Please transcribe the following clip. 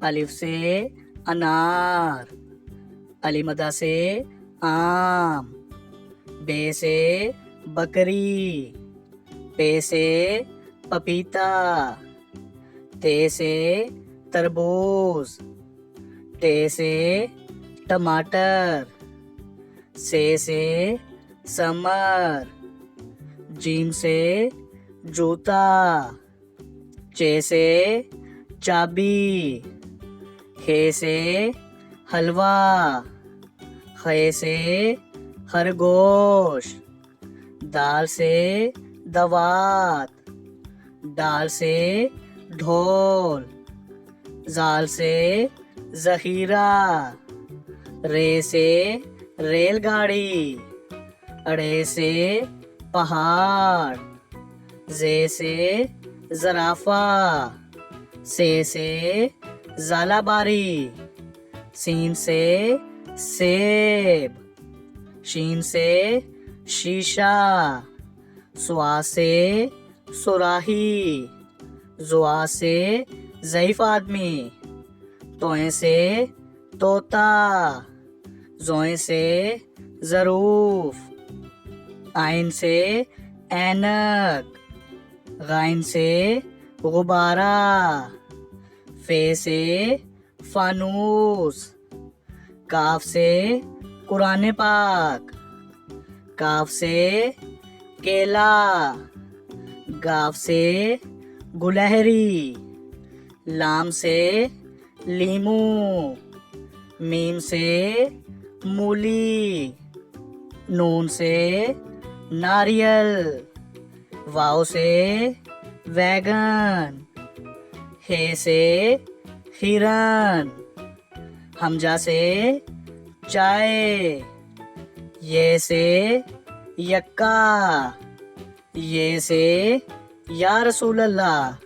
अलिफ से अनार, अलीमदा से आम, बे से बकरी, पे से पपीता, ते से तरबूज, टे से टमाटर, से समर, जीम से जूता, चे से चाबी, हे से हलवा, खे से खरगोश, दाल से दवात, डाल से ढोल, जाल से जहीरा, रे से रेलगाड़ी, अड़े से पहाड़, जे से जराफा, से जालाबारी, सीन से सेब, शीन से शीशा, सुआ से सुराही, जुआ से ज़ईफ आदमी, तोए से तोता, जोए से ज़रूफ, आइन से ऐनक, गाइन से गुब्बारा, फे से फानूस, काफ से कुरान पाक, काफ से केला, गाफ से गुलहरी, लाम से लीमू, मीम से मूली, नून से नारियल, वाव से वैगन, हे से हिरन, हमजा से चाय, ये से यक्का, ये से या रसूल अल्लाह।